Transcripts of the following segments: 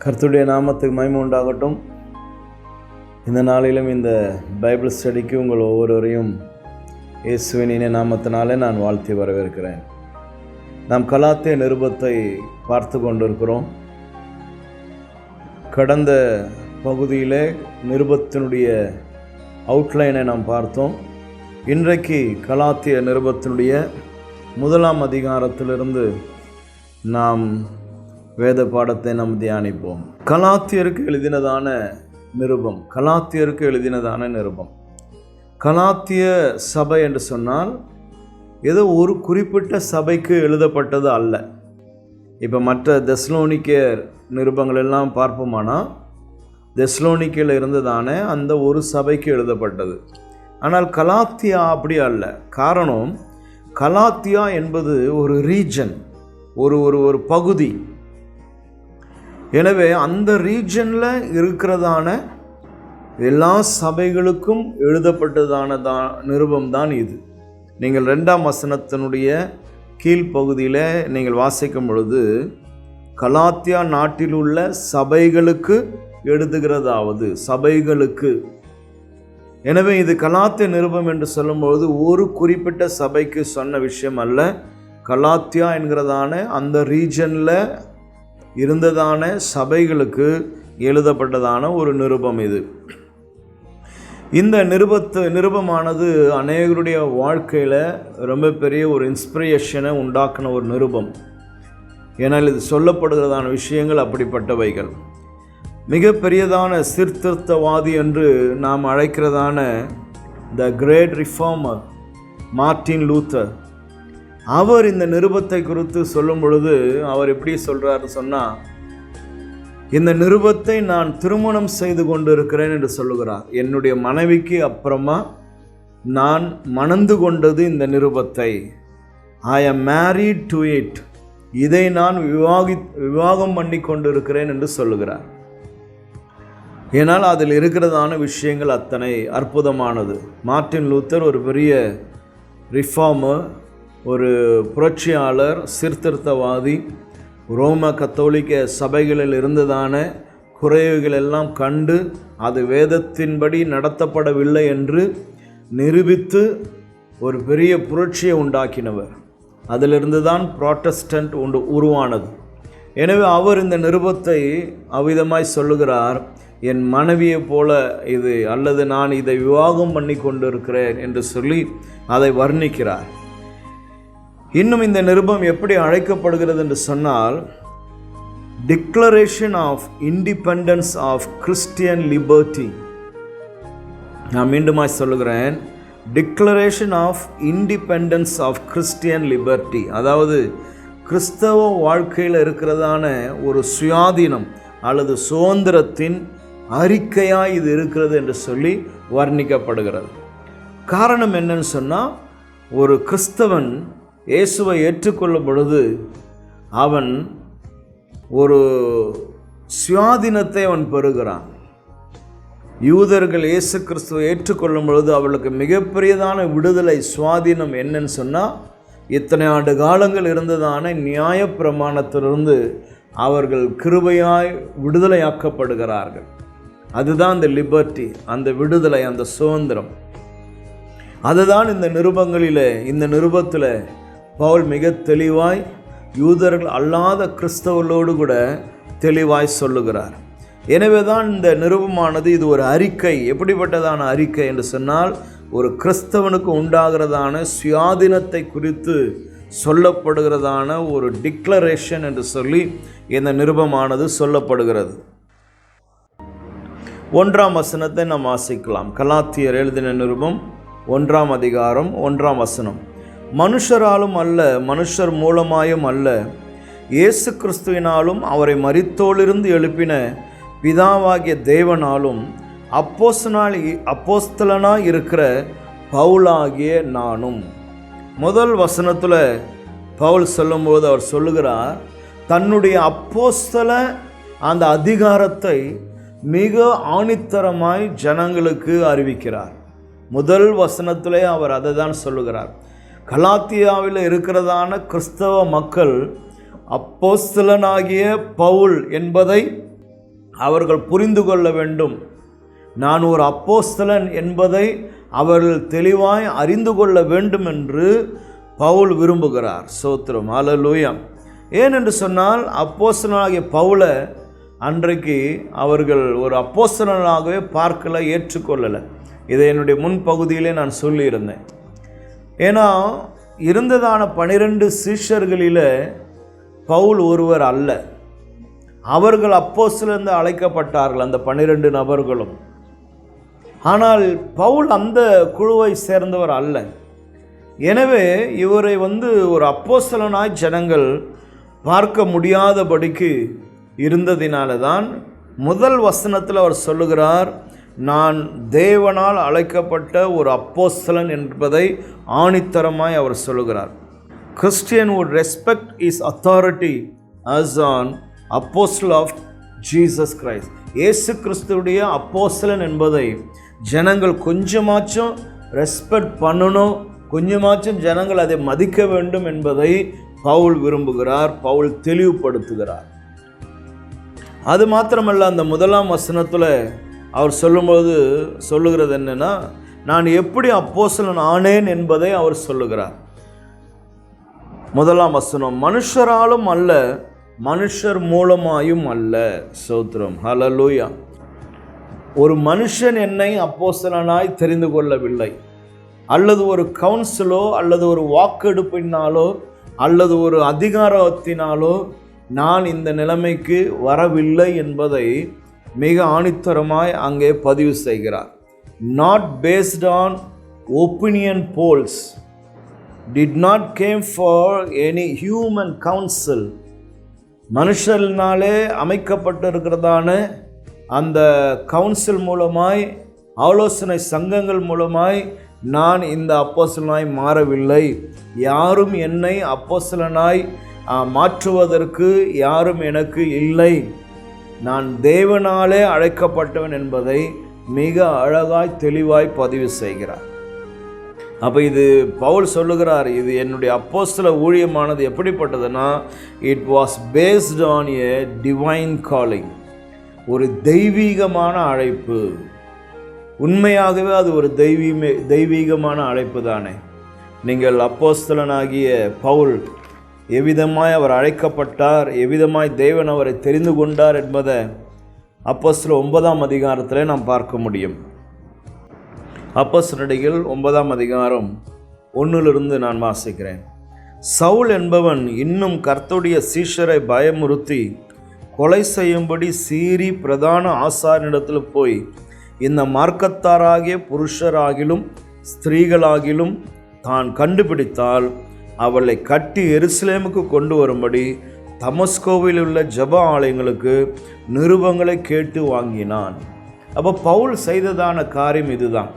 கர்த்தருடைய நாமத்துக்கு மகிமை உண்டாகட்டும். இந்த நாளிலும் இந்த பைபிள் ஸ்டடிக்கு உங்கள் ஒவ்வொருவரையும் இயேசுவின் இனிய நாமத்தினாலே நான் வாழ்த்தி வரவேற்கிறேன். நாம் கலாத்திய நிருபத்தை பார்த்து கொண்டிருக்கிறோம். கடந்த பகுதியிலே நிருபத்தினுடைய அவுட்லைனை நாம் பார்த்தோம். இன்றைக்கு கலாத்திய நிருபத்தினுடைய 1ஆம் அதிகாரத்திலிருந்து நாம் வேத பாடத்தை நாம் தியானிப்போம். கலாத்தியருக்கு எழுதினதான நிருபம். கலாத்திய சபை என்று சொன்னால் ஏதோ ஒரு குறிப்பிட்ட சபைக்கு எழுதப்பட்டது அல்ல. இப்போ மற்ற தெஸ்லோனிக்கேயர் நிருபங்கள் எல்லாம் பார்ப்போமானா தெஸ்லோனிக்கையில் இருந்ததான அந்த ஒரு சபைக்கு எழுதப்பட்டது. ஆனால் கலாத்தியா அப்படி அல்ல. காரணம், கலாத்தியா என்பது ஒரு ரீஜன், ஒரு பகுதி. எனவே அந்த ரீஜனில் இருக்கிறதான எல்லா சபைகளுக்கும் எழுதப்பட்டதான நிருபம்தான் இது. நீங்கள் 2ஆம் வசனத்தினுடைய கீழ்ப்பகுதியில் நீங்கள் வாசிக்கும் பொழுது கலாத்தியா நாட்டில் உள்ள சபைகளுக்கு எழுதுகிறதாவது சபைகளுக்கு. எனவே இது கலாத்திய நிருபம் என்று சொல்லும்பொழுது ஒரு குறிப்பிட்ட சபைக்கு சொன்ன விஷயம் அல்ல. கலாத்தியா என்கிறதான அந்த ரீஜனில் இருந்ததான சபைகளுக்கு எழுதப்பட்டதான ஒரு நிருபம் இது. இந்த நிருபமானது அநேகருடைய வாழ்க்கையில் ரொம்ப பெரிய ஒரு இன்ஸ்பிரேஷனை உண்டாக்கின ஒரு நிருபம். ஏன்னால் இது சொல்லப்படுகிறதான விஷயங்கள் அப்படிப்பட்டவைகள். மிக பெரியதான சீர்திருத்தவாதி என்று நாம் அழைக்கிறதான the great reformer Martin Luther, அவர் இந்த நிருபத்தை குறித்து சொல்லும் பொழுது அவர் எப்படி சொல்கிறாரு சொன்னால், இந்த நிருபத்தை நான் திருமணம் செய்து கொண்டு இருக்கிறேன் என்று சொல்லுகிறார். என்னுடைய மனைவிக்கு அப்புறமா நான் மணந்து கொண்டது இந்த நிருபத்தை. ஐ am married to it. இதை நான் விவாகம் பண்ணி கொண்டு இருக்கிறேன் என்று சொல்லுகிறார். ஏனால் அதில் இருக்கிறதான விஷயங்கள் அத்தனை அற்புதமானது. மார்ட்டின் லூத்தர் ஒரு பெரிய ரிஃபார்மர், ஒரு புரட்சியாளர், சீர்திருத்தவாதி. ரோம கத்தோலிக்க சபைகளில் இருந்ததான குறைவுகள் எல்லாம் கண்டு அது வேதத்தின்படி நடத்தப்படவில்லை என்று நிரூபித்து ஒரு பெரிய புரட்சியை உண்டாக்கினவர். அதிலிருந்து தான் புராட்டஸ்டன்ட் உருவானது. எனவே அவர் இந்த நிருபத்தை அவ்விதமாய் சொல்லுகிறார், என் மனைவியை போல இது, அல்லது நான் இதை விவாகம் பண்ணி கொண்டு இருக்கிறேன் என்று சொல்லி அதை வர்ணிக்கிறார். இன்னும் இந்த நிருபம் எப்படி அழைக்கப்படுகிறது என்று சொன்னால், declaration of independence of Christian liberty. நான் மீண்டுமாய் சொல்லுகிறேன், declaration of independence of Christian liberty. அதாவது கிறிஸ்தவ வாழ்க்கையில் இருக்கிறதான ஒரு சுயாதீனம் அல்லது சுதந்திரத்தின் அறிக்கையாக இது இருக்கிறது என்று சொல்லி வர்ணிக்கப்படுகிறது. காரணம் என்னன்னு சொன்னால், ஒரு கிறிஸ்தவன் இயேசுவை ஏற்றுக்கொள்ளும் பொழுது அவன் ஒரு சுயாதீனத்தை அவன் பெறுகிறான். யூதர்கள் இயேசு கிறிஸ்துவை ஏற்றுக்கொள்ளும் பொழுது அவளுக்கு மிகப்பெரியதான விடுதலை, சுயாதீனம் என்னன்னு சொன்னால், இத்தனை ஆண்டு காலங்கள் இருந்ததான நியாய பிரமாணத்திலிருந்து அவர்கள் கிருபையாய் விடுதலையாக்கப்படுகிறார்கள். அதுதான் அந்த லிபர்ட்டி, அந்த விடுதலை, அந்த சுதந்திரம். அதுதான் இந்த நிருபத்தில் பவுல் மிக தெளிவாய் யூதர்கள் அல்லாத கிறிஸ்தவர்களோடு கூட தெளிவாய் சொல்லுகிறார். எனவே தான் இந்த நிருபமானது இது ஒரு அறிக்கை. எப்படிப்பட்டதான அறிக்கை என்று சொன்னால், ஒரு கிறிஸ்தவனுக்கு உண்டாகிறதான சுயாதீனத்தை குறித்து சொல்லப்படுகிறதான ஒரு டிக்ளரேஷன் என்று சொல்லி இந்த நிருபமானது சொல்லப்படுகிறது. 1ஆம் வசனத்தை நாம் வாசிக்கலாம். கலாத்தியர் எழுதின நிருபம் 1ஆம் அதிகாரம் 1ஆம் வசனம். மனுஷராலும் அல்ல, மனுஷர் மூலமாயும் அல்ல, இயேசு கிறிஸ்துவினாலும் அவரை மரித்தோலிருந்து எழுப்பின பிதாவாகிய தேவனாலும் அப்போஸ்தலனாய் இருக்கிற பவுலாகிய நானும். முதல் வசனத்தில் பவுல் சொல்லும்போது அவர் சொல்லுகிறார், தன்னுடைய அப்போஸ்தல அந்த அதிகாரத்தை மிக ஆணித்தரமாய் ஜனங்களுக்கு அறிவிக்கிறார். முதல் வசனத்திலே அவர் அதை தான் சொல்லுகிறார். கலாத்தியாவில் இருக்கிறதான கிறிஸ்தவ மக்கள் அப்போஸ்தலனாகிய பவுல் என்பதை அவர்கள் புரிந்து கொள்ள வேண்டும். நான் ஒரு அப்போஸ்தலன் என்பதை அவர்கள் தெளிவாய் அறிந்து கொள்ள வேண்டும் என்று பவுல் விரும்புகிறார். ஸ்தோத்திரம், ஹல்லேலூயா. ஏனென்று சொன்னால் அப்போஸ்தலனாகிய பவுலை அன்றைக்கு அவர்கள் ஒரு அப்போஸ்தலனாகவே பார்க்கல, ஏற்றுக்கொள்ளலை. இதை என்னுடைய முன்பகுதியிலே நான் சொல்லியிருந்தேன். ஏன்னா இருந்ததான 12 சீஷர்களில் பவுல் ஒருவர் அல்ல. அவர்கள் அப்போஸ்தலன் அழைக்கப்பட்டார்கள், அந்த 12 நபர்களும். ஆனால் பவுல் அந்த குழுவை சேர்ந்தவர் அல்ல. எனவே இவரை ஒரு அப்போஸ்தலனாய் ஜனங்கள் பார்க்க முடியாதபடிக்கு இருந்ததினால தான் முதல் வசனத்தில் அவர் சொல்லுகிறார், நான் தேவனால் அழைக்கப்பட்ட ஒரு அப்போஸ்தலன் என்பதை ஆணித்தரமாய் அவர் சொல்லுகிறார். Christian would respect his authority as an apostle of Jesus Christ. இயேசு கிறிஸ்துவுடைய அப்போஸ்தலன் என்பதை ஜனங்கள் கொஞ்சமாச்சும் ரெஸ்பெக்ட் பண்ணணும், கொஞ்சமாச்சும் ஜனங்கள் அதை மதிக்க வேண்டும் என்பதை பவுல் விரும்புகிறார், பவுல் தெளிவுபடுத்துகிறார். அது மாத்திரமல்ல, அந்த முதலாம் வசனத்தில் அவர் சொல்லுகிறது என்னன்னா, நான் எப்படி அப்போஸ்தலன் ஆனேன் என்பதை அவர் சொல்லுகிறார். முதலாம் வசனம், மனுஷராலும் அல்ல மனுஷர் மூலமாயும் அல்ல. ஸ்தோத்திரம், ஹல்லேலூயா. ஒரு மனுஷன் என்னை அப்போஸ்தலனாய் தெரிந்து கொள்ளவில்லை, அல்லது ஒரு கவுன்சிலோ அல்லது ஒரு வாக்கெடுப்பினாலோ அல்லது ஒரு அதிகாரத்தினாலோ நான் இந்த நிலைமைக்கு வரவில்லை என்பதை மிக ஆணித்தரமாய் அங்கே பதிவு செய்கிறார். Not based on opinion polls, did not came for any human council. மனுஷனாலே அமைக்கப்பட்டிருக்கிறதான அந்த கவுன்சில் மூலமாய், ஆலோசனை சங்கங்கள் மூலமாய் நான் இந்த அப்போஸ்தலனாய் மாறவில்லை. யாரும் என்னை அப்போஸ்தலனாய் மாற்றுவதற்கு யாரும் எனக்கு இல்லை. நான் தேவனாலே அழைக்கப்பட்டவன் என்பதை மிக அழகாய் தெளிவாய் பதிவு செய்கிறார். அப்போ இது பவுல் சொல்லுகிறார், இது என்னுடைய அப்போஸ்தல ஊழியமானது எப்படிப்பட்டதுன்னா, it was based on a divine calling. ஒரு தெய்வீகமான அழைப்பு. உண்மையாகவே அது ஒரு தெய்வீகமான அழைப்பு தானே. நீங்கள் அப்போஸ்தலனாகிய பவுல் எவ்விதமாய் அவர் அழைக்கப்பட்டார், எவ்விதமாய் தேவன் அவரை தெரிந்து கொண்டார் என்பதை அப்போஸ்தலர் 9ஆம் அதிகாரத்தில் நாம் பார்க்க முடியும். அப்போஸ்தலர்கள் 9ஆம் அதிகாரம் 1 நான் வாசிக்கிறேன். சவுல் என்பவன் இன்னும் கர்த்தருடைய சீஷரை பயமுறுத்தி கொலை செய்யும்படி சீறி பிரதான ஆசாரியனிடத்தில் போய், இந்த மார்க்கத்தாராகிய புருஷராகிலும் ஸ்திரீகளாகிலும் தான் கண்டுபிடித்தால் அவளை கட்டி எருசலேமுக்கு கொண்டு வரும்படி தமஸ்கோவில் உள்ள ஜெப ஆலயங்களுக்கு நிருபங்களை கேட்டு வாங்கினான். அப்போ பவுல் செய்ததான காரியம் இதுதான்.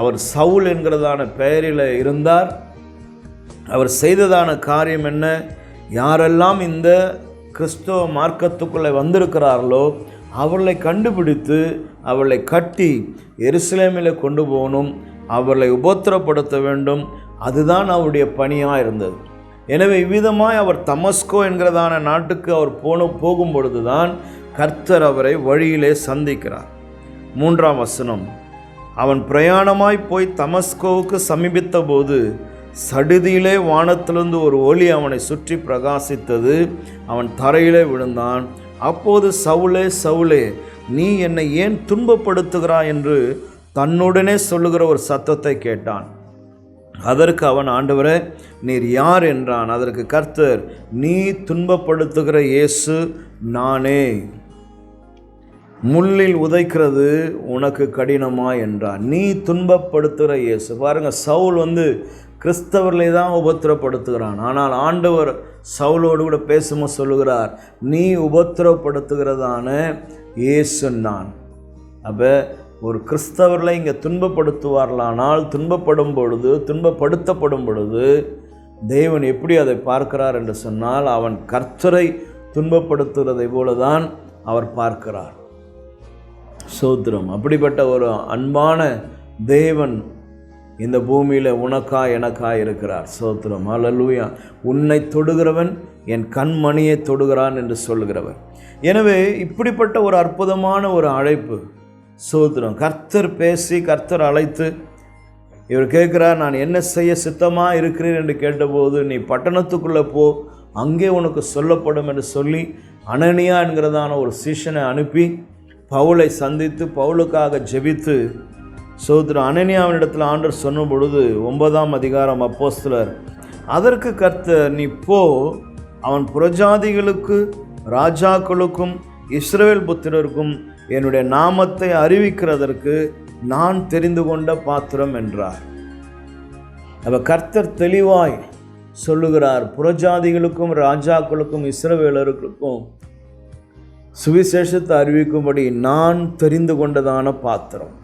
அவர் சவுல் என்கிறதான பெயரில் இருந்தார். அவர் செய்ததான காரியம் என்ன? யாரெல்லாம் இந்த கிறிஸ்தவ மார்க்கத்துக்குள்ளே வந்திருக்கிறார்களோ அவர்களை கண்டுபிடித்து அவளை கட்டி எருசலேமில் கொண்டு போகணும், அவர்களை உபத்திரப்படுத்த வேண்டும். அதுதான் அவருடைய பணியாக இருந்தது. எனவே இவ்விதமாய் அவர் தமஸ்கோ என்கிறதான நாட்டுக்கு அவர் போகும் பொழுது தான் கர்த்தர் அவரை வழியிலே சந்திக்கிறார். 3ஆம் வசனம், அவன் பிரயாணமாய் போய் தமஸ்கோவுக்கு சமீபித்த போது சடுதியிலே வானத்திலிருந்து ஒரு ஒளி அவனை சுற்றி பிரகாசித்தது. அவன் தரையிலே விழுந்தான். அப்போது சவுலே சவுலே, நீ என்னை ஏன் துன்பப்படுத்துகிறாய் என்று தன்னுடனே சொல்லுகிற ஒரு சத்தத்தை கேட்டான். அதற்கு அவன், ஆண்டவரே நீர் யார் என்றான். அதற்கு கர்த்தர், நீ துன்பப்படுத்துகிற இயேசு நானே. முள்ளில் உதைக்கிறது உனக்கு கடினமா என்றான். நீ துன்பப்படுத்துகிற இயேசு. பாருங்க, சவுல் கிறிஸ்தவர்களை தான் உபத்திரப்படுத்துகிறான். ஆனால் ஆண்டவர் சவுலோடு கூட பேசும்போது சொல்லுகிறார், நீ உபத்திரப்படுத்துகிறதான இயேசு நான். அப்போ ஒரு கிறிஸ்தவர்களை இங்கே துன்பப்படுத்துவார்களானால், துன்பப்படுத்தப்படும் பொழுது தேவன் எப்படி அதை பார்க்கிறார் என்று சொன்னால், அவன் கர்த்தரை துன்பப்படுத்துகிறதை போல தான் அவர் பார்க்கிறார். சோத்திரம். அப்படிப்பட்ட ஒரு அன்பான தேவன் இந்த பூமியில் உனக்காய் எனக்காய் இருக்கிறார். சோத்திரம், ஹல்லேலூயா. உன்னை தொடுகிறவன் என் கண்மணியை தொடுகிறான் என்று சொல்லுகிறவர். எனவே இப்படிப்பட்ட ஒரு அற்புதமான ஒரு அழைப்பு. சோத்திரம். கர்த்தர் பேசி, கர்த்தர் அழைத்து, இவர் கேட்குறார், நான் என்ன செய்ய சித்தமாக இருக்கிறேன் என்று கேட்டபோது, நீ பட்டணத்துக்குள்ளே போ, அங்கே உனக்கு சொல்லப்படும் என்று சொல்லி அனனியா என்கிறதான ஒரு சீஷனை அனுப்பி பவுலை சந்தித்து பவுலுக்காக ஜெபித்து, சோத்திரம், அனனியாவினிடத்தில் ஆண்டவர் சொன்ன பொழுது 9ஆம் அதிகாரம் அப்போஸ்தலர், அதற்கு கர்த்தர், நீ போ, அவன் புறஜாதிகளுக்கு ராஜாக்களுக்கும் இஸ்ரவேல் புத்திரருக்கும் என்னுடைய நாமத்தை அறிவிக்கிறதற்கு நான் தெரிந்து கொண்ட பாத்திரம் என்றார். அப்ப கர்த்தர் தெளிவாய் சொல்லுகிறார், புறஜாதிகளுக்கும் ராஜாக்களுக்கும் இஸ்ரவேலருக்கும் சுவிசேஷத்தை அறிவிக்கும்படி நான் தெரிந்து கொண்டதான பாத்திரம்.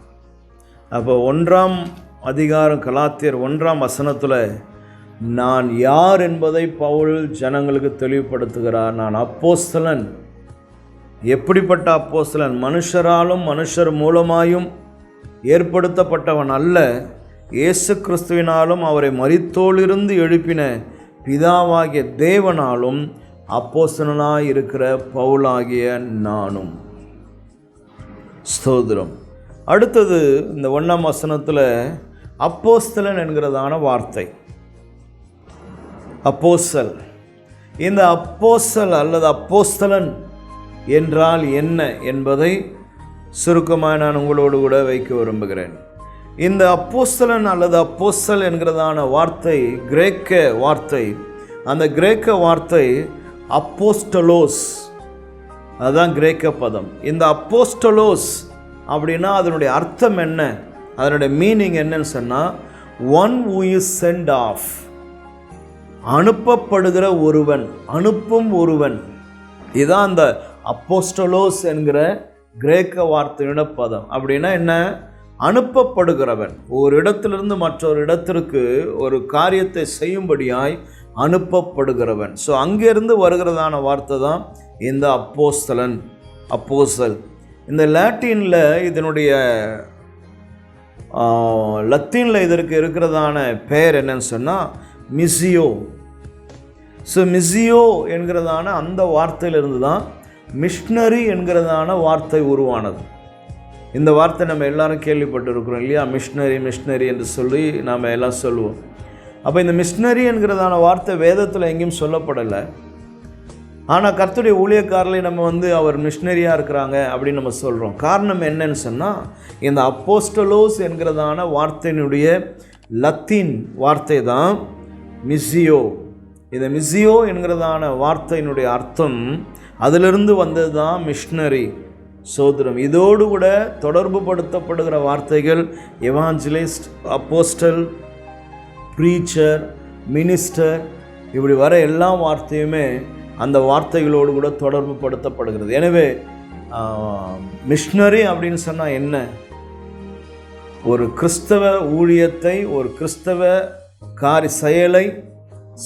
அப்போ 1ஆம் அதிகாரம் கலாத்தியர் 1ஆம் வசனத்தில் நான் யார் என்பதை பவுல் ஜனங்களுக்கு தெளிவுபடுத்துகிறார். நான் அப்போஸ்தலன். எப்படிப்பட்ட அப்போஸ்தலன்? மனுஷராலும் மனுஷர் மூலமாயும் ஏற்படுத்தப்பட்டவன் அல்ல, இயேசு கிறிஸ்துவினாலும் அவரை மரித்தோலிருந்து எழுப்பின பிதாவாகிய தேவனாலும் அப்போஸ்தலனாய் இருக்கிற பவுலாகிய நானும். ஸ்தோத்திரம். அடுத்தது இந்த 1ஆம் வசனத்தில் அப்போஸ்தலன் என்கிறதான வார்த்தை. அப்போஸ்தல். இந்த அப்போஸ்தல் அல்லது அப்போஸ்தலன் என்றால் என்ன என்பதை சுருக்கமாக நான் உங்களோடு கூட வைக்க விரும்புகிறேன். இந்த அப்போஸ்தலன் அல்லது அப்போஸ்தல் என்கிறதான வார்த்தை கிரேக்க வார்த்தை. அந்த கிரேக்க வார்த்தை அப்போஸ்டலோஸ், அதுதான் கிரேக்க பதம். இந்த அப்போஸ்டலோஸ் அப்படின்னா அதனுடைய அர்த்தம் என்ன, அதனுடைய மீனிங் என்னன்னு சொன்னால், one who is sent off, அனுப்பப்படுகிற ஒருவன், அனுப்பும் ஒருவன். இதுதான் அந்த அப்போஸ்டலோஸ் என்கிற கிரேக்க வார்த்தையோட பதம். அப்படின்னா என்ன? அனுப்பப்படுகிறவன். ஒரு இடத்திலிருந்து மற்றொரு இடத்திற்கு ஒரு காரியத்தை செய்யும்படியாய் அனுப்பப்படுகிறவன். ஸோ அங்கேருந்து வருகிறதான வார்த்தை தான் இந்த அப்போஸ்தலன், அப்போஸ்தல். இந்த லாட்டினில் இதனுடைய லத்தீனில் இதற்கு இருக்கிறதான பெயர் என்னன்னு சொன்னால் மிசியோ. ஸோ மிசியோ என்கிறதான அந்த வார்த்தையிலிருந்து தான் மிஷினரி என்கிறதான வார்த்தை உருவானது. இந்த வார்த்தை நம்ம எல்லாரும் கேள்விப்பட்டிருக்கிறோம் இல்லையா? மிஷினரி என்று சொல்லி நாம் எல்லாம் சொல்லுவோம். அப்போ இந்த மிஷினரி என்கிறதான வார்த்தை வேதத்தில் எங்கேயும் சொல்லப்படலை. ஆனால் கர்த்தருடைய ஊழியக்காரர்களை நம்ம அவர் மிஷினரியாக இருக்கிறாங்க அப்படின்னு நம்ம சொல்கிறோம். காரணம் என்னன்னு சொன்னால், இந்த அப்போஸ்டலோஸ் என்கிறதான வார்த்தையினுடைய லத்தீன் வார்த்தை தான் மிசியோ. இந்த மிசியோ என்கிறதான வார்த்தையினுடைய அர்த்தம், அதிலிருந்து வந்தது தான் மிஷினரி. சோதரம். இதோடு கூட தொடர்பு படுத்தப்படுகிற வார்த்தைகள் எவாஞ்சலிஸ்ட், அப்போஸ்டல், ப்ரீச்சர், மினிஸ்டர், இப்படி வர எல்லா வார்த்தையுமே அந்த வார்த்தைகளோடு கூட தொடர்பு படுத்தப்படுகிறது. எனவே மிஷினரி அப்படின்னு சொன்னால் என்ன? ஒரு கிறிஸ்தவ ஊழியத்தை, ஒரு கிறிஸ்தவ செயலை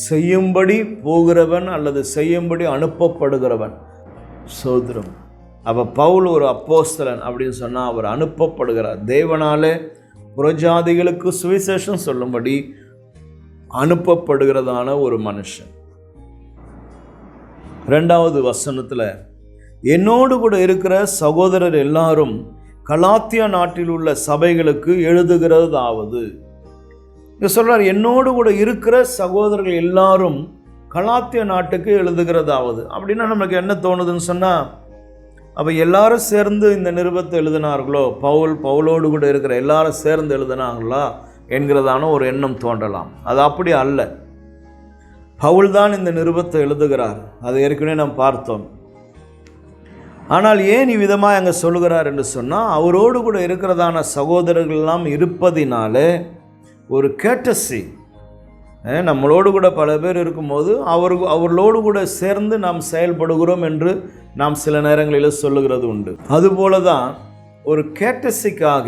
செய்யும்படி போகிறவன் அல்லது செய்யும்படி அனுப்பப்படுகிறவன். சோதரம். அப்போ பவுல் ஒரு அப்போஸ்தலன் அப்படின்னு சொன்னால் அவர் அனுப்பப்படுகிறார். தேவனாலே புறஜாதிகளுக்கு சுவிசேஷம் சொல்லும்படி அனுப்பப்படுகிறதான ஒரு மனுஷன். 2வது வசனத்தில், என்னோடு கூட இருக்கிற சகோதரர் எல்லாரும் கலாத்தியா நாட்டில் உள்ள சபைகளுக்கு எழுதுகிறதாவது. இங்கே சொல்கிறார், என்னோடு கூட இருக்கிற சகோதரர்கள் எல்லாரும் கலாத்தியா நாட்டுக்கு எழுதுகிறதாவது. அப்படின்னா நமக்கு என்ன தோணுதுன்னு சொன்னால், அப்போ எல்லாரும் சேர்ந்து இந்த நிருபத்தை எழுதினார்களோ, பவுலோடு கூட இருக்கிற எல்லாரும் சேர்ந்து எழுதினாங்களா என்கிறதான ஒரு எண்ணம் தோன்றலாம். அது அப்படி அல்ல. பவுல் தான் இந்த நிருபத்தை எழுதுகிறார். அதை ஏற்கனவே நாம் பார்த்தோம். ஆனால் ஏன் இவ்விதமாக அங்கே சொல்லுகிறார் என்று சொன்னால், அவரோடு கூட இருக்கிறதான சகோதரர்கள் எல்லாம் இருப்பதினாலே ஒரு கேட்டசி, நம்மளோடு கூட பல பேர் இருக்கும்போது அவர்களோடு கூட சேர்ந்து நாம் செயல்படுகிறோம் என்று நாம் சில நேரங்களில் சொல்லுகிறது உண்டு. அதுபோல தான் ஒரு கேட்டசிக்காக,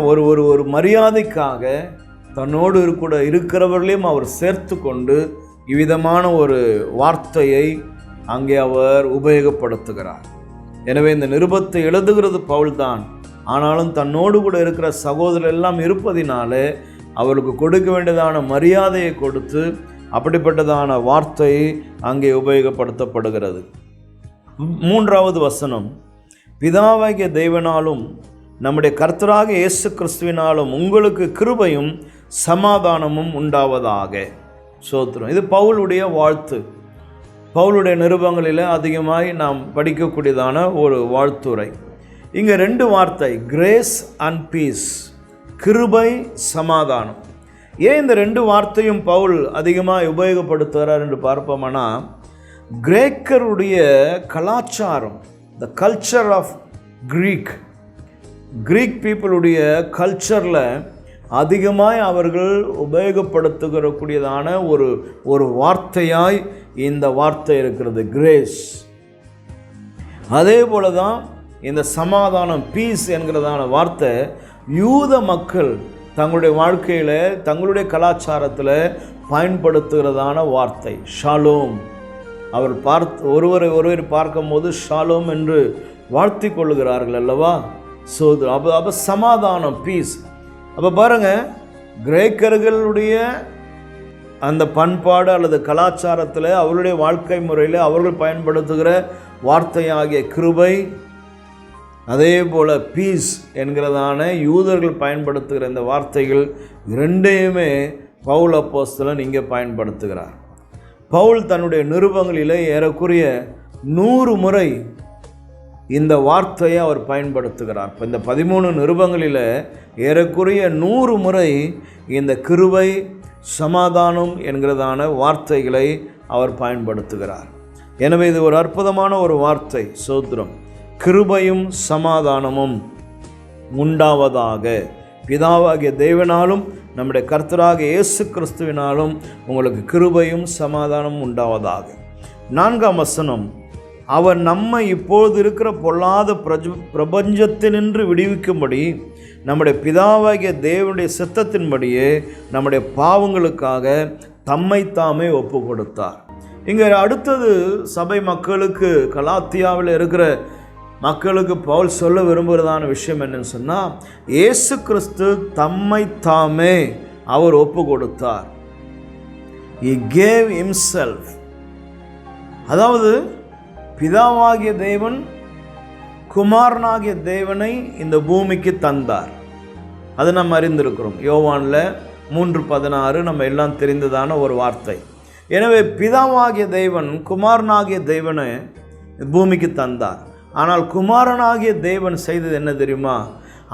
ஒரு ஒரு ஒரு மரியாதைக்காக தன்னோடு கூட இருக்கிறவர்களையும் அவர் சேர்த்து கொண்டு இவ்விதமான ஒரு வார்த்தையை அங்கே அவர் உபயோகப்படுத்துகிறார். எனவே இந்த நிருபத்தை எழுதுகிறது பவுல் தான். ஆனாலும் தன்னோடு கூட இருக்கிற சகோதரர் எல்லாம் இருப்பதினாலே அவருக்கு கொடுக்க வேண்டியதான மரியாதையை கொடுத்து அப்படிப்பட்டதான வார்த்தை அங்கே உபயோகப்படுத்தப்படுகிறது. 3வது வசனம், பிதாவாகிய தேவனாலும் நம்முடைய கர்த்தராக இயேசு கிறிஸ்துவினாலும் உங்களுக்கு கிருபையும் சமாதானமும் உண்டாவதாக. ஸ்தோத்திரம். இது பவுலுடைய வாழ்த்து. பவுலுடைய நிருபங்களில் அதிகமாய் நாம் படிக்கக்கூடியதான ஒரு வாழ்த்துரை. இங்கே 2 வார்த்தை, கிரேஸ் அண்ட் பீஸ், கிருபை சமாதானம். ஏன் இந்த 2 வார்த்தையும் பவுல் அதிகமாக உபயோகப்படுத்துகிறார் என்று பார்ப்போம்னா, கிரேக்கருடைய கலாச்சாரம், த கல்ச்சர் ஆஃப் கிரீக் பீப்புளுடைய கல்ச்சரில் அதிகமாய் அவர்கள் உபயோகப்படுத்துகிறக்கூடியதான ஒரு வார்த்தையாய் இந்த வார்த்தை இருக்கிறது, கிரேஸ். அதே போல தான் இந்த சமாதானம், பீஸ் என்கிறதான வார்த்தை யூத மக்கள் தங்களுடைய வாழ்க்கையில், தங்களுடைய கலாச்சாரத்தில் பயன்படுத்துகிறதான வார்த்தை, ஷாலோம். அவர் ஒருவர் பார்க்கும்போது ஷாலோம் என்று வாழ்த்தி கொள்ளுகிறார்கள் அல்லவா? ஸோ அப்போ சமாதானம், பீஸ். அப்போ பாருங்கள், கிரேக்கர்களுடைய அந்த பண்பாடு அல்லது கலாச்சாரத்தில், அவருடைய வாழ்க்கை முறையில் அவர்கள் பயன்படுத்துகிற வார்த்தையாகிய கிருபை, அதே போல் பீஸ் என்கிறதான யூதர்கள் பயன்படுத்துகிற இந்த வார்த்தைகள் 2யுமே பவுல் அப்போஸ்தலன் இங்கே பயன்படுத்துகிறார். பவுல் தன்னுடைய நிருபங்களில் ஏறக்குறைய 100 முறை இந்த வார்த்தையை அவர் பயன்படுத்துகிறார். இப்போ இந்த 13 நிருபங்களில் ஏறக்குறைய 100 முறை இந்த கிருபை சமாதானம் என்கிறதான வார்த்தைகளை அவர் பயன்படுத்துகிறார். எனவே இது ஒரு அற்புதமான ஒரு வார்த்தை. ஸ்தோத்திரம். கிருபையும் சமாதானமும் உண்டாவதாக. பிதாவாகிய தேவனாலும் நம்முடைய கர்த்தராக இயேசு கிறிஸ்துவினாலும் உங்களுக்கு கிருபையும் சமாதானமும் உண்டாவதாக. 4ஆம் வசனம், அவர் நம்மை இப்போது இருக்கிற பொல்லாத பிரபஞ்சத்தினின்று விடுவிக்கும்படி நம்முடைய பிதாவாகிய தேவனுடைய சித்தத்தின்படியே நம்முடைய பாவங்களுக்காக தம்மை தாமே ஒப்பு கொடுத்தார். இங்கே அடுத்தது சபை மக்களுக்கு, கலாத்தியாவில் இருக்கிற மக்களுக்கு பவுல் சொல்ல விரும்புகிறதான விஷயம் என்னன்னு சொன்னால், இயேசு கிறிஸ்து தம்மை தாமே அவர் ஒப்பு கொடுத்தார். He gave himself. அதாவது பிதாவாகிய தேவன் குமாரனாகிய தேவனை இந்த பூமிக்கு தந்தார். அது நம்ம அறிந்திருக்கிறோம். யோவானில் 3:16 நம்ம எல்லாம் தெரிந்ததான ஒரு வார்த்தை. எனவே பிதாவாகிய தேவன் குமாரனாகிய தேவனை பூமிக்கு தந்தார். ஆனால் குமாரனாகிய தேவன் செய்தது என்ன தெரியுமா?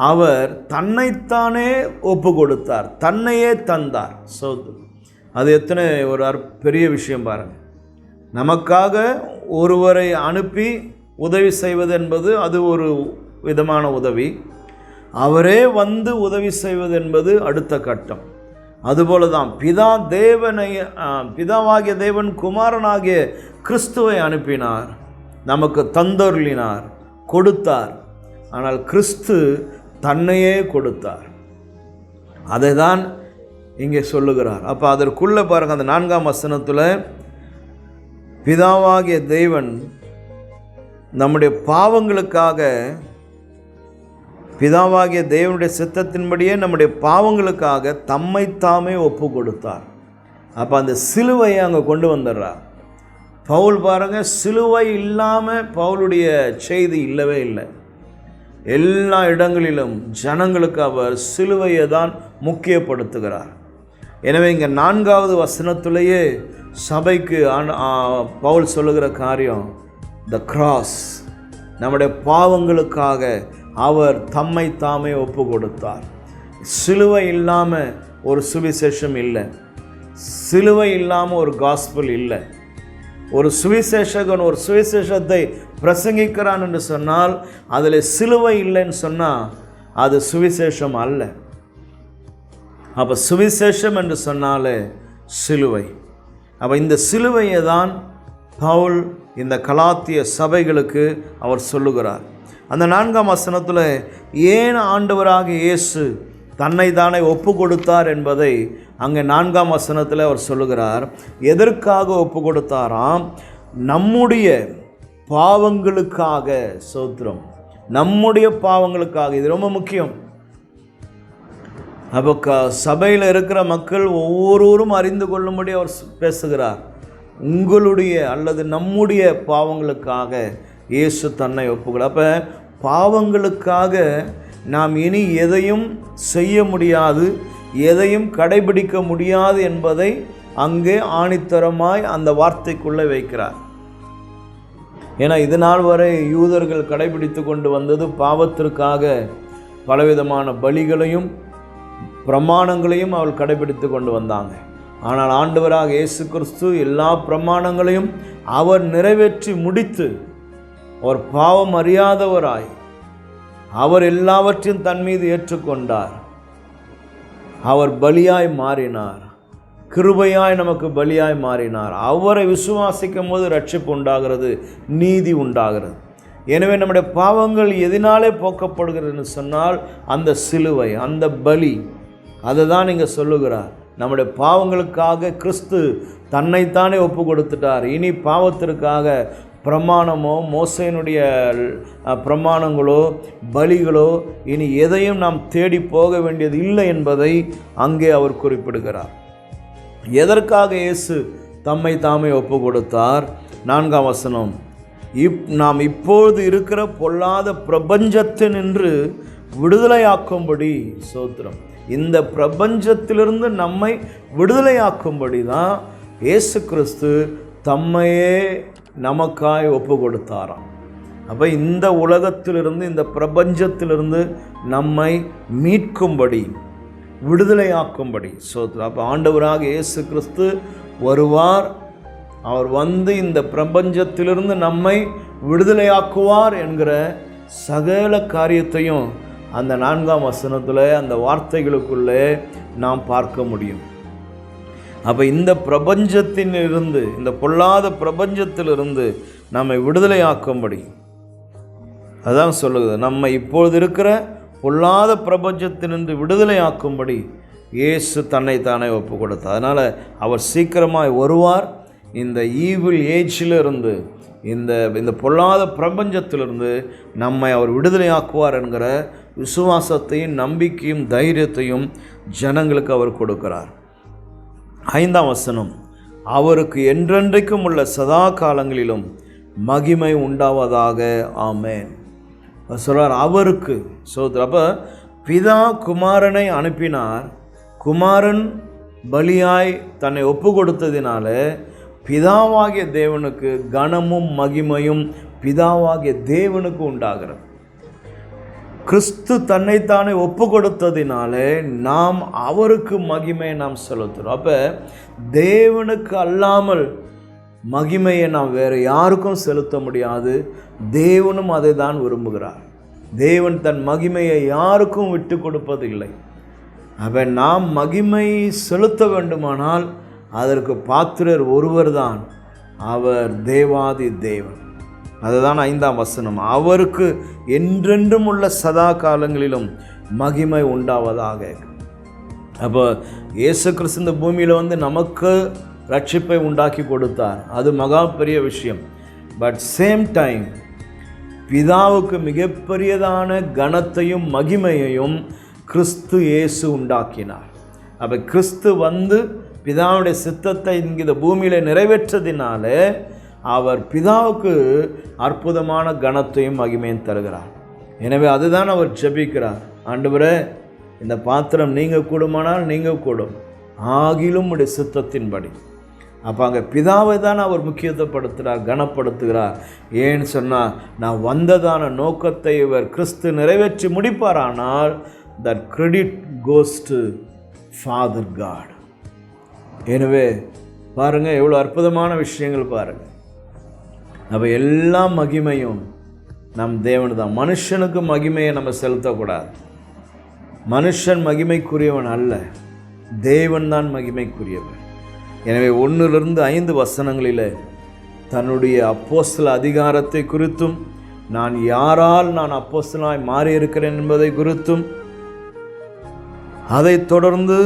அவர் தன்னைத்தானே ஒப்பு கொடுத்தார், தன்னையே தந்தார். ஸோ அது எத்தனை ஒரு பெரிய விஷயம் பாருங்கள். நமக்காக ஒருவரை அனுப்பி உதவி செய்வது என்பது அது ஒரு விதமான உதவி. அவரே வந்து உதவி செய்வது என்பது அடுத்த கட்டம். அதுபோல தான் பிதாவாகிய தேவன் குமாரனாகிய கிறிஸ்துவை அனுப்பினார், நமக்கு தந்தருளினார், கொடுத்தார். ஆனால் கிறிஸ்து தன்னையே கொடுத்தார். அதை தான் இங்கே சொல்லுகிறார். அப்போ அதற்குள்ளே பாருங்கள், அந்த 4ஆம் வசனத்தில் பிதாவாகிய தேவன் நம்முடைய பாவங்களுக்காக, பிதாவாகிய தேவனுடைய சித்தத்தின்படியே நம்முடைய பாவங்களுக்காக தம்மை தாமே ஒப்பு கொடுத்தார். அப்போ அந்த சிலுவையை அங்கே கொண்டு வந்துடுறார் பவுல். பாருங்கள், சிலுவை இல்லாமல் பவுலுடைய செய்தி இல்லவே இல்லை. எல்லா இடங்களிலும் ஜனங்களுக்கு அவர் சிலுவையை தான் முக்கியப்படுத்துகிறார். எனவே இங்கே 4வது வசனத்திலேயே சபைக்கு பவுல் சொல்லுகிற காரியம், த கிராஸ். நம்முடைய பாவங்களுக்காக அவர் தம்மை தாமே ஒப்பு கொடுத்தார். சிலுவை இல்லாமல் ஒரு சுவிசேஷம் இல்லை, சிலுவை இல்லாமல் ஒரு காஸ்பல் இல்லை. ஒரு சுவிசேஷகன் ஒரு சுவிசேஷத்தை பிரசங்கிக்கிறான் என்று சொன்னால் அதில் சிலுவை இல்லைன்னு சொன்னால் அது சுவிசேஷம் அல்ல. அப்போ சுவிசேஷம் என்று சொன்னாலே சிலுவை. அப்போ இந்த சிலுவையை தான் பவுல் இந்த கலாத்திய சபைகளுக்கு அவர் சொல்லுகிறார். அந்த 4ஆம் வசனத்தில் ஏன் ஆண்டவராக இயேசு தன்னை தானே ஒப்பு கொடுத்தார் என்பதை அங்கே 4ஆம் வசனத்தில் அவர் சொல்லுகிறார். எதற்காக ஒப்பு கொடுத்தாராம்? நம்முடைய பாவங்களுக்காக. சோத்திரம். நம்முடைய பாவங்களுக்காக. இது ரொம்ப முக்கியம். அப்போ சபையில் இருக்கிற மக்கள் ஒவ்வொருவரும் அறிந்து கொள்ளும்படி அவர் பேசுகிறார். உங்களுடைய அல்லது நம்முடைய பாவங்களுக்காக இயேசு தன்னை ஒப்புக்கொள்ள. அப்போ பாவங்களுக்காக நாம் இனி எதையும் செய்ய முடியாது, எதையும் கடைபிடிக்க முடியாது என்பதை அங்கே ஆணித்தரமாய் அந்த வார்த்தைக்குள்ளே வைக்கிறார். ஏன்னா இது நாள் வரை யூதர்கள் கடைபிடித்து கொண்டு வந்தது பாவத்திற்காக பலவிதமான பலிகளையும் பிரமாணங்களையும் அவள் கடைபிடித்து கொண்டு வந்தாங்க. ஆனால் ஆண்டவராக இயேசு கிறிஸ்து எல்லா பிரமாணங்களையும் அவர் நிறைவேற்றி முடித்து அவர் பாவம் அறியாதவராய் அவர் எல்லாவற்றையும் தன் மீது ஏற்றுக்கொண்டார். அவர் பலியாய் மாறினார், கிருபையாய் நமக்கு பலியாய் மாறினார். அவரை விசுவாசிக்கும் போது ரட்சிப்பு உண்டாகிறது, நீதி உண்டாகிறது. எனவே நம்முடைய பாவங்கள் எதனாலே போக்கப்படுகிறதுன்னு சொன்னால் அந்த சிலுவை, அந்த பலி, அதை தான் இங்கே சொல்லுகிறார். நம்முடைய பாவங்களுக்காக கிறிஸ்து தன்னைத்தானே ஒப்பு கொடுத்துட்டார். இனி பாவத்திற்காக பிரமாணமோ மோசையினுடைய பிரமாணங்களோ பலிகளோ இனி எதையும் நாம் தேடி போக வேண்டியது இல்லை என்பதை அங்கே அவர் குறிப்பிடுகிறார். எதற்காக இயேசு தம்மை தாமே ஒப்பு கொடுத்தார்? 4ஆம் வசனம், நாம் இப்பொழுது இருக்கிற பொல்லாத பிரபஞ்சத்தினின்று விடுதலையாக்கும்படி. சோத்திரம். இந்த பிரபஞ்சத்திலிருந்து நம்மை விடுதலையாக்கும்படி தான் இயேசு கிறிஸ்து தம்மையே நமக்காய் ஒப்பு கொடுத்தாராம். அப்போ இந்த உலகத்திலிருந்து, இந்த பிரபஞ்சத்திலிருந்து நம்மை மீட்கும்படி, விடுதலையாக்கும்படி. சோத்திரம். அப்போ ஆண்டவராக இயேசு கிறிஸ்து வருவார். அவர் வந்து இந்த பிரபஞ்சத்திலிருந்து நம்மை விடுதலையாக்குவார் என்கிற சகல காரியத்தையும் அந்த 4ஆம் வசனத்தில் அந்த வார்த்தைகளுக்குள்ளே நாம் பார்க்க முடியும். அப்போ இந்த பிரபஞ்சத்திலிருந்து, இந்த பொல்லாத பிரபஞ்சத்திலிருந்து நம்மை விடுதலையாக்கும்படி அதான் சொல்லுது. நம்ம இப்பொழுது இருக்கிற பொல்லாத பிரபஞ்சத்திலிருந்து விடுதலையாக்கும்படி இயேசு தன்னைத்தானே ஒப்பு கொடுத்தார். அதனால் அவர் சீக்கிரமாய் வருவார். இந்த ஈவில் ஏஜிலிருந்து, இந்த பொல்லாத பிரபஞ்சத்திலிருந்து நம்மை அவர் விடுதலையாக்குவார் என்கிற விசுவாசத்தையும் நம்பிக்கையும் தைரியத்தையும் ஜனங்களுக்கு அவர் கொடுக்கிறார். 5ஆம் வசனம், அவருக்கு என்றென்றைக்கும் உள்ள சதா காலங்களிலும் மகிமை உண்டாவதாக. ஆமேன். சொல்றார் அவருக்கு. அப்போ பிதா குமாரனை அனுப்பினார். குமாரன் பலியாய் தன்னை ஒப்பு கொடுத்ததினால பிதாவாகிய தேவனுக்கு கனமும் மகிமையும் பிதாவாகிய தேவனுக்கு உண்டாகிறது. கிறிஸ்து தன்னைத்தானே ஒப்பு கொடுத்ததினாலே நாம் அவருக்கு மகிமையை நாம் செலுத்துகிறோம். அப்போ தேவனுக்கு அல்லாமல் மகிமையை நாம் வேறு யாருக்கும் செலுத்த முடியாது. தேவனும் அதை தான் விரும்புகிறார். தேவன் தன் மகிமையை யாருக்கும் விட்டு கொடுப்பதில்லை. அப்போ நாம் மகிமை செலுத்த வேண்டுமானால் அதற்கு பாத்திரர் ஒருவர் தான், அவர் தேவாதி தேவன். அதுதான் 5ஆம் வசனம், அவருக்கு என்றென்றும் உள்ள சதா காலங்களிலும் மகிமை உண்டாவதாக. அப்போ இயேசு கிறிஸ்து இந்த பூமியில் வந்து நமக்கு ரட்சிப்பை உண்டாக்கி கொடுத்தார். அது மகா பெரிய விஷயம். பட் சேம் டைம் பிதாவுக்கு மிகப்பெரியதான கனத்தையும் மகிமையையும் கிறிஸ்து இயேசு உண்டாக்கினார். அப்போ கிறிஸ்து வந்து பிதாவுடைய சித்தத்தை இந்த பூமியில் நிறைவேற்றதினால அவர் பிதாவுக்கு அற்புதமான கனத்தையும் மகிமையும் தருகிறார். எனவே அதுதான் அவர் ஜெபிக்கிறார். ஆண்டவரே, இந்த பாத்திரம் நீங்கள் கூடுமானால் நீங்கள் கூடும், ஆகிலும் உடைய சித்தத்தின்படி. அப்போ அங்கே பிதாவை தான் அவர் முக்கியத்துவப்படுத்துகிறார், கனப்படுத்துகிறார். ஏன்னு சொன்னால், நான் வந்ததான நோக்கத்தை இவர் கிறிஸ்து நிறைவேற்றி முடிப்பாரானால் that credit goes to Father God. எனவே பாருங்கள், எவ்வளோ அற்புதமான விஷயங்கள் பாருங்கள். அப்போ எல்லா மகிமையும் நம் தேவன் தான். மனுஷனுக்கு மகிமையை நம்ம செலுத்தக்கூடாது. மனுஷன் மகிமைக்குரியவன் அல்ல, தேவன் தான் மகிமைக்குரியவன். எனவே 1-5 வசனங்களில் தன்னுடைய அப்போஸ்தல அதிகாரத்தை குறித்தும், நான் யாரால் நான் அப்போஸ்தலனாய் மாறியிருக்கிறேன் என்பதை குறித்தும், அதைத் தொடர்ந்து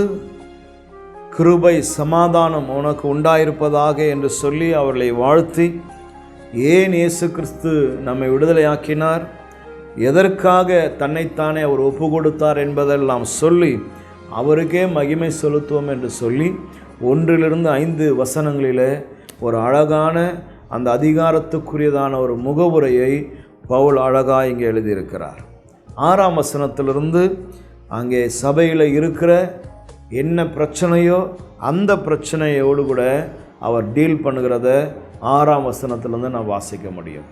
கிருபை சமாதானம் உனக்கு உண்டாயிருப்பதாக என்று சொல்லி அவர்களை வாழ்த்தி, ஏன் இயேசு கிறிஸ்து நம்மை விடுதலையாக்கினார், எதற்காக தன்னைத்தானே அவர் ஒப்பு கொடுத்தார் என்பதெல்லாம் சொல்லி அவருக்கே மகிமை செலுத்துவோம் என்று சொல்லி 1-5 வசனங்களிலே ஒரு அழகான அந்த அதிகாரத்துக்குரியதான ஒரு முகவுரையை பவுல் அழகாக இங்கே எழுதியிருக்கிறார். 6ஆம் வசனத்திலிருந்து அங்கே சபையில் இருக்கிற என்ன பிரச்சனையோ அந்த பிரச்சனையோடு கூட அவர் டீல் பண்ணுகிறத 6ஆம் வசனத்திலிருந்து நான் வாசிக்க முடியும்.